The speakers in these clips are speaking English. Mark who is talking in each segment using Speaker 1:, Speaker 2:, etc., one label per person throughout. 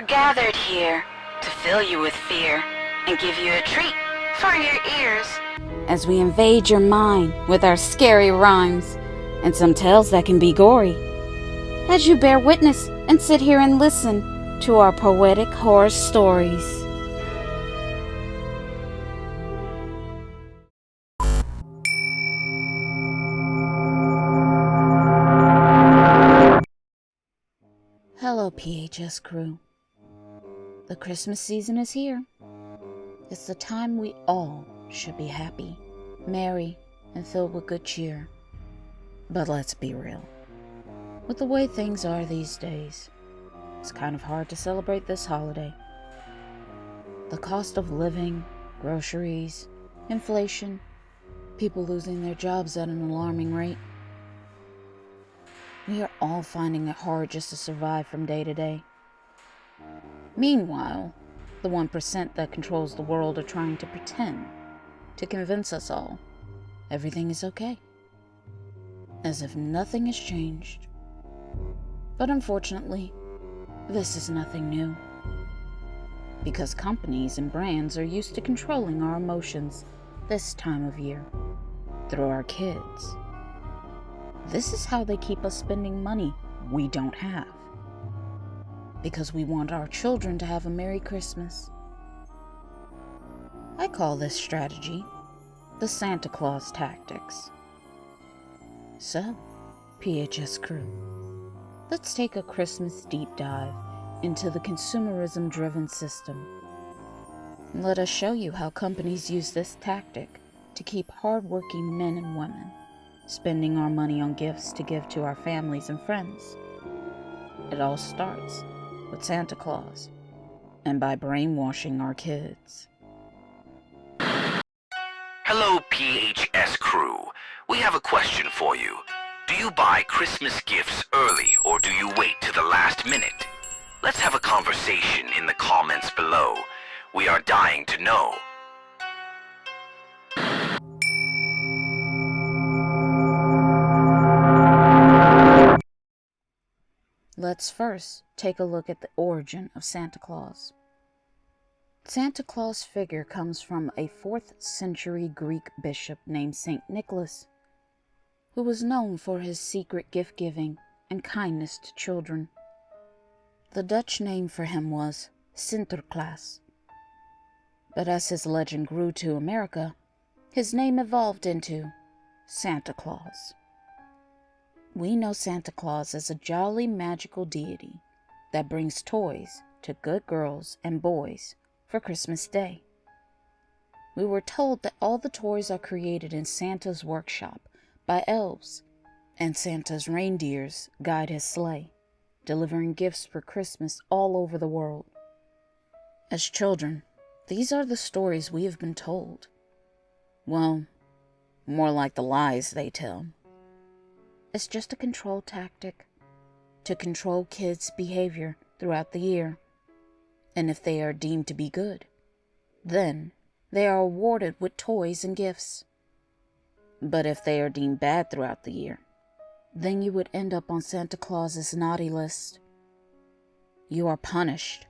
Speaker 1: gathered here to fill you with fear and give you a treat for your ears. As we invade your mind with our scary rhymes and some tales that can be gory. As you bear witness and sit here and listen to our poetic horror stories. Hello, PHS crew. The Christmas season is here. It's the time we all should be happy, merry, and filled with good cheer. But let's be real. With the way things are these days, it's kind of hard to celebrate this holiday. The cost of living, groceries, inflation, people losing their jobs at an alarming rate. We are all finding it hard just to survive from day to day. Meanwhile, the 1% that controls the world are trying to pretend, to convince us all, everything is okay. As if nothing has changed. But unfortunately, this is nothing new. Because companies and brands are used to controlling our emotions this time of year, through our kids. This is how they keep us spending money we don't have. Because we want our children to have a Merry Christmas. I call this strategy the Santa Claus tactics. So, PHS crew, let's take a Christmas deep dive into the consumerism-driven system. Let us show you how companies use this tactic to keep hardworking men and women spending our money on gifts to give to our families and friends. It all starts with Santa Claus, and by brainwashing our kids.
Speaker 2: Hello, P.H.S. crew. We have a question for you. Do you buy Christmas gifts early, or do you wait to the last minute? Let's have a conversation in the comments below. We are dying to know.
Speaker 1: Let's first take a look at the origin of Santa Claus. Santa Claus figure comes from a 4th century Greek bishop named Saint Nicholas, who was known for his secret gift-giving and kindness to children. The Dutch name for him was Sinterklaas. But as his legend grew to America, his name evolved into Santa Claus. We know Santa Claus as a jolly magical deity that brings toys to good girls and boys for Christmas Day. We were told that all the toys are created in Santa's workshop by elves, and Santa's reindeers guide his sleigh, delivering gifts for Christmas all over the world. As children, these are the stories we have been told. Well, more like the lies they tell. It's just a control tactic to control kids' behavior throughout the year. And if they are deemed to be good, then they are awarded with toys and gifts. But if they are deemed bad throughout the year, then you would end up on Santa Claus's naughty list. You are punished,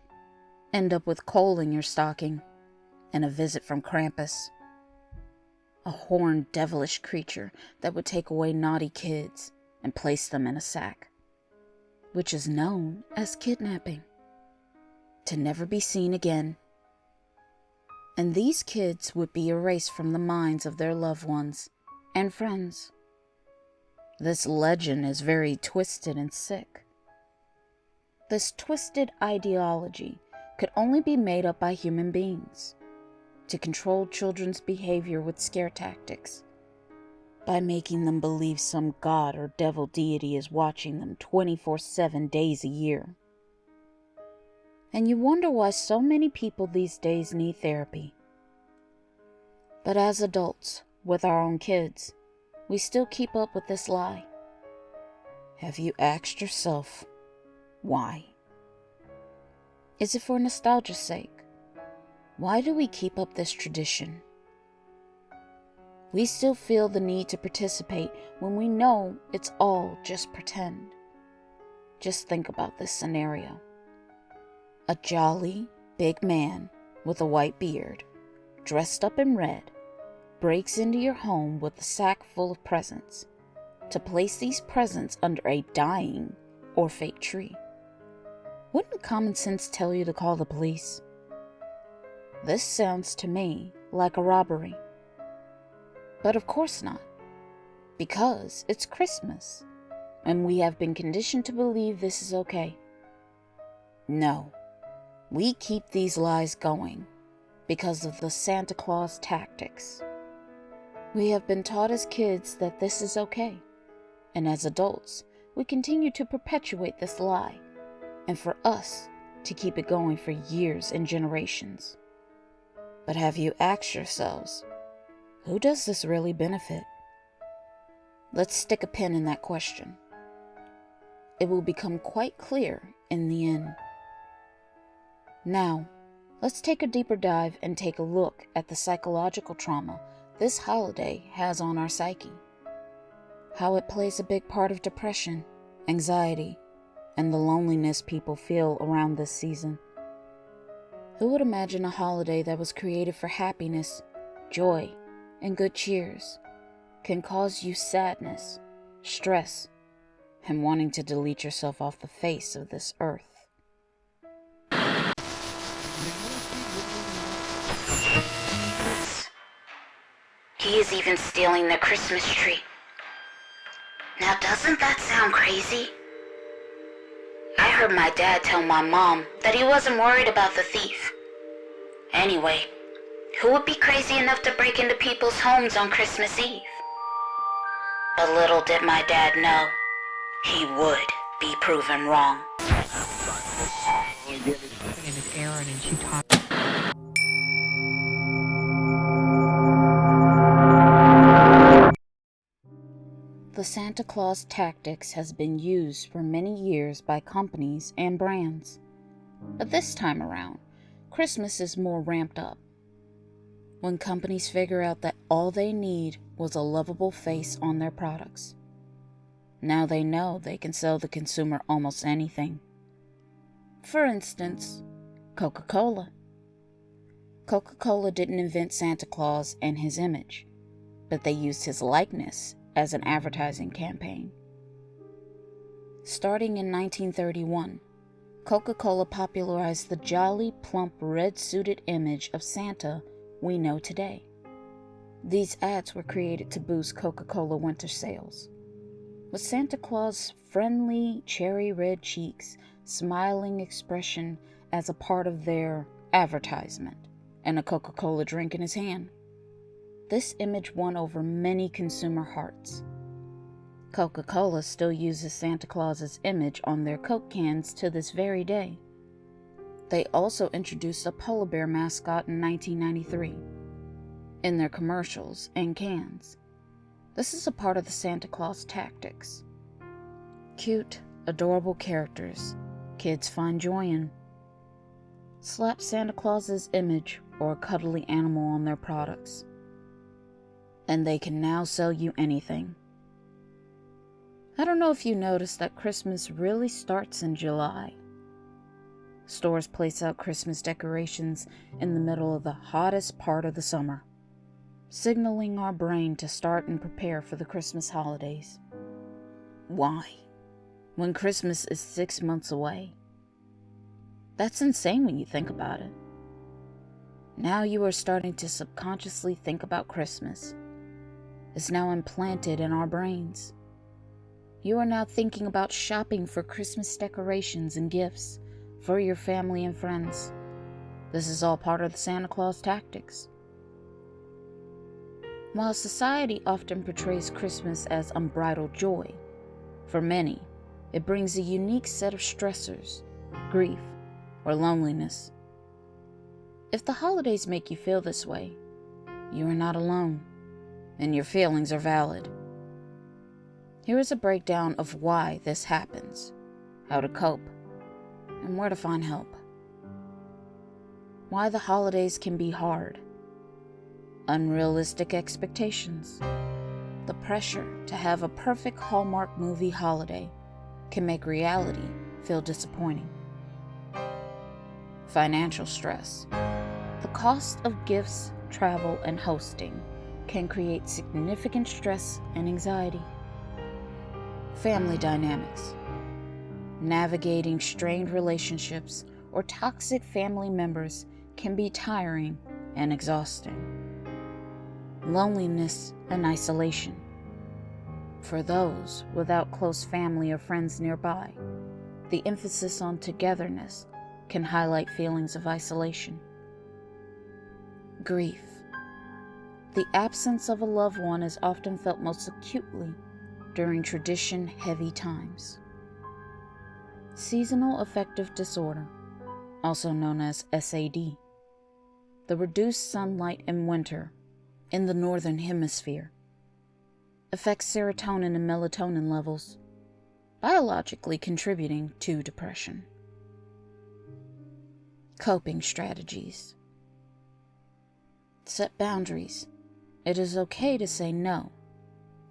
Speaker 1: end up with coal in your stocking, and a visit from Krampus, a horned devilish creature that would take away naughty kids and place them in a sack, which is known as kidnapping, to never be seen again. And these kids would be erased from the minds of their loved ones and friends. This legend is very twisted and sick. This twisted ideology could only be made up by human beings to control children's behavior with scare tactics, by making them believe some god or devil deity is watching them 24/7 days a year. And you wonder why so many people these days need therapy. But as adults, with our own kids, we still keep up with this lie. Have you asked yourself, why? Is it for nostalgia's sake? Why do we keep up this tradition? We still feel the need to participate when we know it's all just pretend. Just think about this scenario. A jolly, big man with a white beard, dressed up in red, breaks into your home with a sack full of presents to place these presents under a dying or fake tree. Wouldn't common sense tell you to call the police? This sounds to me like a robbery. But of course not, because it's Christmas, and we have been conditioned to believe this is okay. No, we keep these lies going because of the Santa Claus tactics. We have been taught as kids that this is okay, and as adults, we continue to perpetuate this lie, and for us to keep it going for years and generations. But have you asked yourselves, who does this really benefit? Let's stick a pin in that question. It will become quite clear in the end. Now, let's take a deeper dive and take a look at the psychological trauma this holiday has on our psyche. How it plays a big part of depression, anxiety, and the loneliness people feel around this season. Who would imagine a holiday that was created for happiness, joy, and good cheers can cause you sadness, stress, and wanting to delete yourself off the face of this earth?
Speaker 3: He is even stealing the Christmas tree. Now, doesn't that sound crazy? I heard my dad tell my mom that he wasn't worried about the thief. Anyway, who would be crazy enough to break into people's homes on Christmas Eve? But little did my dad know, he would be proven wrong.
Speaker 1: The Santa Claus tactics has been used for many years by companies and brands. But this time around, Christmas is more ramped up. When companies figure out that all they need was a lovable face on their products. Now they know they can sell the consumer almost anything. For instance, Coca-Cola. Coca-Cola didn't invent Santa Claus and his image, but they used his likeness as an advertising campaign. Starting in 1931, Coca-Cola popularized the jolly, plump, red-suited image of Santa we know today. These ads were created to boost Coca-Cola winter sales, with Santa Claus' friendly, cherry red cheeks, smiling expression as a part of their advertisement, and a Coca-Cola drink in his hand. This image won over many consumer hearts. Coca-Cola still uses Santa Claus's image on their Coke cans to this very day. They also introduced a polar bear mascot in 1993 in their commercials and cans. This is a part of the Santa Claus tactics. Cute, adorable characters kids find joy in. Slap Santa Claus's image or a cuddly animal on their products, and they can now sell you anything. I don't know if you noticed that Christmas really starts in July. Stores place out Christmas decorations in the middle of the hottest part of the summer, signaling our brain to start and prepare for the Christmas holidays. Why? When Christmas is 6 months away. That's insane when you think about it. Now you are starting to subconsciously think about Christmas. It's now implanted in our brains. You are now thinking about shopping for Christmas decorations and gifts for your family and friends. This is all part of the Santa Claus tactics. While society often portrays Christmas as unbridled joy, for many, it brings a unique set of stressors, grief, or loneliness. If the holidays make you feel this way, you are not alone, and your feelings are valid. Here is a breakdown of why this happens, how to cope, and where to find help. Why the holidays can be hard. Unrealistic expectations. The pressure to have a perfect Hallmark movie holiday can make reality feel disappointing. Financial stress. The cost of gifts, travel, and hosting can create significant stress and anxiety. Family dynamics. Navigating strained relationships or toxic family members can be tiring and exhausting. Loneliness and isolation. For those without close family or friends nearby, the emphasis on togetherness can highlight feelings of isolation. Grief. The absence of a loved one is often felt most acutely during tradition-heavy times. Seasonal affective disorder, also known as SAD. The reduced sunlight in winter in the northern hemisphere affects serotonin and melatonin levels, biologically contributing to depression. Coping strategies. Set boundaries. It is okay to say no.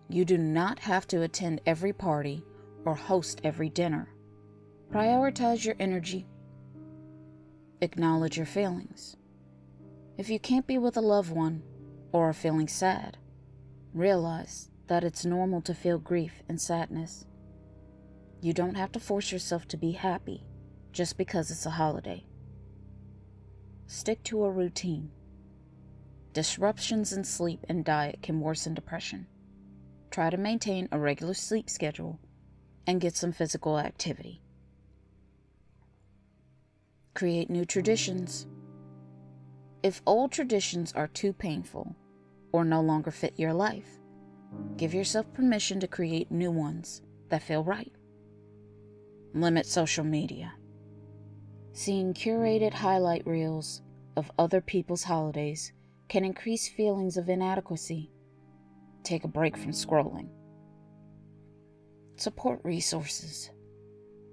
Speaker 1: You do not have to attend every party or host every dinner. Prioritize your energy. Acknowledge your feelings. If you can't be with a loved one or are feeling sad, realize that it's normal to feel grief and sadness. You don't have to force yourself to be happy just because it's a holiday. Stick to a routine. Disruptions in sleep and diet can worsen depression. Try to maintain a regular sleep schedule and get some physical activity. Create new traditions. If old traditions are too painful or no longer fit your life, give yourself permission to create new ones that feel right. Limit social media. Seeing curated highlight reels of other people's holidays can increase feelings of inadequacy. Take a break from scrolling. Support resources.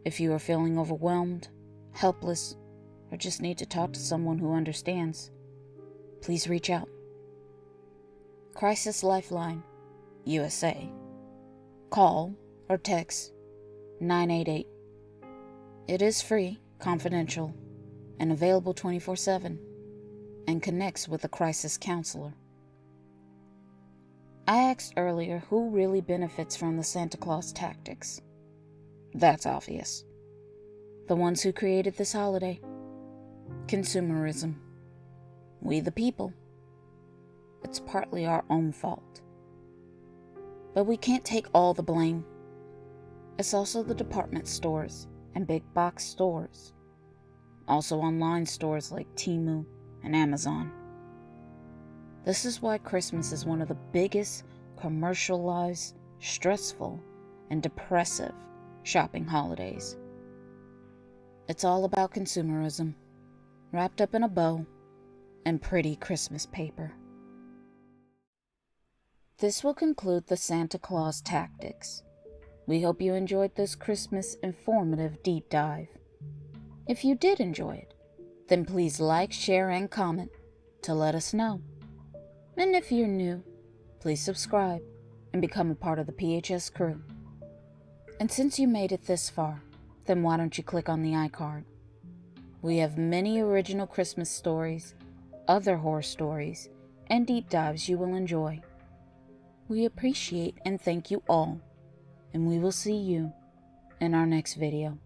Speaker 1: If you are feeling overwhelmed, helpless, or just need to talk to someone who understands, please reach out. Crisis Lifeline, USA. Call or text 988. It is free, confidential, and available 24/7, and connects with a crisis counselor. I asked earlier who really benefits from the Santa Claus tactics. That's obvious. The ones who created this holiday. Consumerism. We the people. It's partly our own fault. But we can't take all the blame. It's also the department stores and big box stores. Also online stores like Temu and Amazon. This is why Christmas is one of the biggest commercialized, stressful, and depressive shopping holidays. It's all about consumerism, wrapped up in a bow and pretty Christmas paper. This will conclude the Santa Claus tactics. We hope you enjoyed this Christmas informative deep dive. If you did enjoy it, then please like, share, and comment to let us know. And if you're new, please subscribe and become a part of the PHS crew. And since you made it this far, then why don't you click on the iCard? We have many original Christmas stories, other horror stories, and deep dives you will enjoy. We appreciate and thank you all, and we will see you in our next video.